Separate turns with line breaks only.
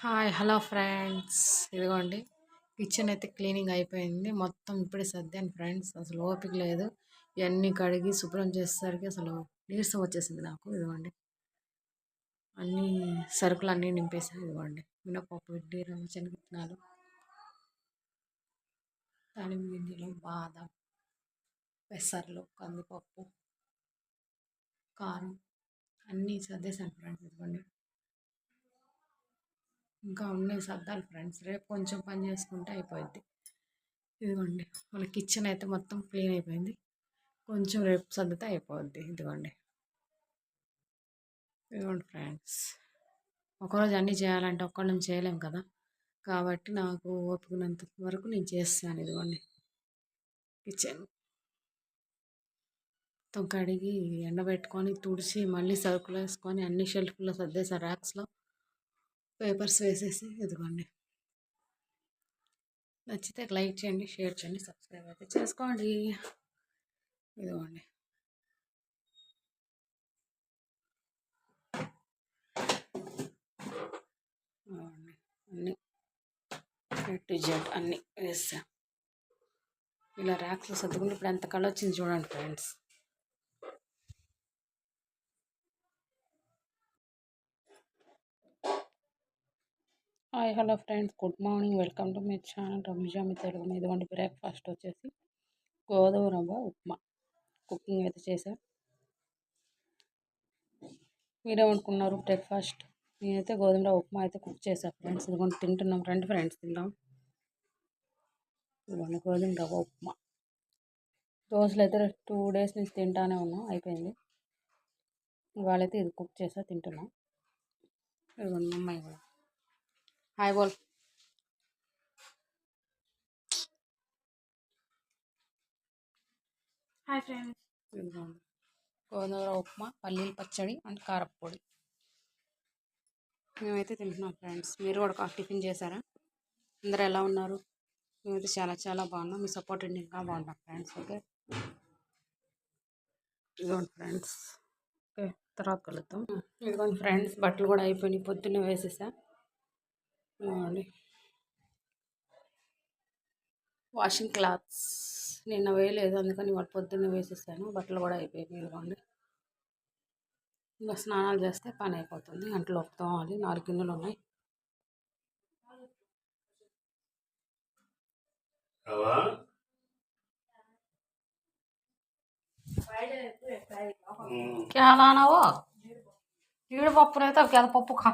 Hi hello friends. ఇదిగోండి kitchen అయితే cleaning అయిపోయింది. మొత్తం ఇప్పుడే సర్దాను ఫ్రెండ్స్. అసలు ఓపిక లేదు. ఇవన్నీ కడిగి శుభ్రం చేసేసరికి అసలు నీరసం వచ్చేసింది నాకు. ఇదిగోండి అన్ని సరుకులు అన్నీ నింపేసాను. ఇదిగోండి మినపప్పు, ఇడ్లీ రవ్వ, శనగనాలు, తాలింపు గింజలు, బాదం, పెసర్లు, కందిపప్పు, కారం అన్నీ సర్దేశాను ఫ్రెండ్స్. ఇదిగోండి ఇంకా ఉన్నాయి సర్దాలి ఫ్రెండ్స్. రేపు కొంచెం పని చేసుకుంటే అయిపోద్ది. ఇదిగోండి మన కిచెన్ అయితే మొత్తం క్లీన్ అయిపోయింది. కొంచెం రేపు సర్దితే అయిపోద్ది. ఇదిగోండి ఫ్రెండ్స్. ఒకరోజు అన్నీ చేయాలంటే ఒక్కళ్ళం చేయలేం కదా. కాబట్టి నాకు ఓపికనంత వరకు నేను చేస్తాను. ఇదిగోండి కిచెన్ మొత్తం కడిగి ఎండబెట్టుకొని తుడిచి మళ్ళీ సరుకులు వేసుకొని అన్ని షెల్ఫ్లో సర్దేశాను. ర్యాక్స్లో పేపర్స్ వేసేసి. ఇదిగోండి నచ్చితే లైక్ చేయండి, షేర్ చేయండి, సబ్స్క్రైబ్ అయితే చేసుకోండి. ఇదిగోండి అన్నీ టు జెడ్ అన్నీ వేసా. ఇలా ర్యాక్స్లో సర్దుకుంటే ఇప్పుడు ఎంత కళ వచ్చింది చూడండి friends. Hi hello friends, good morning. Welcome to my channel Ramja మీ తెలుగు. ఇదిగోండి బ్రేక్ఫాస్ట్ వచ్చేసి గోధుమ రవ్వ ఉప్మా కుకింగ్ అయితే చేశాను. మీరేమనుకున్నారు బ్రేక్ఫాస్ట్? నేనైతే గోధుమ రవ్వ ఉప్మా అయితే కుక్ చేశాను ఫ్రెండ్స్. ఇదిగోండి తింటున్నాం, రండి ఫ్రెండ్స్ తిందాం. ఇదిగోండి గోధుమ రవ్వ ఉప్మా. దోశలు అయితే 2 days నుంచి తింటానే ఉన్నాం, అయిపోయింది. ఇవాళైతే ఇది కుక్ చేసా తింటున్నాం. ఇదిగోండి మా అమ్మాయి కూడా హాయ్ బోల్. Hi friends. ఇదిగోండి గోధుమ రవ్వ ఉప్మా, పల్లీల పచ్చడి అండ్ కారప్పొడి మేమైతే తింటున్నాం ఫ్రెండ్స్. మీరు కూడా టిఫిన్ చేశారా? అందరూ ఎలా ఉన్నారు? మేమైతే చాలా చాలా బాగున్నాం. మీ సపోర్ట్ ఇంకా బాగుంటాం ఫ్రెండ్స్. ఓకే ఇదిగోండి ఫ్రెండ్స్. ఓకే తర్వాత కలుద్దాం. ఇదిగోండి ఫ్రెండ్స్ బట్టలు కూడా అయిపోయినాయి, పొద్దున్నే వేసేసా. ఇదిగోండి వాషింగ్ క్లాత్స్ నిన్న వేయలేదు, అందుకని వాళ్ళు పొద్దున్నే వేసేసాను. బట్టలు కూడా అయిపోయినాయి. ఇదిగోండి ఇంకా స్నానాలు చేస్తే పని అయిపోతుంది. అంట్లో తోమాలి, 4 గిన్నెలు ఉన్నాయి. क्या लाना वो जीड़ पप्पू रहता क्या पप्पू खा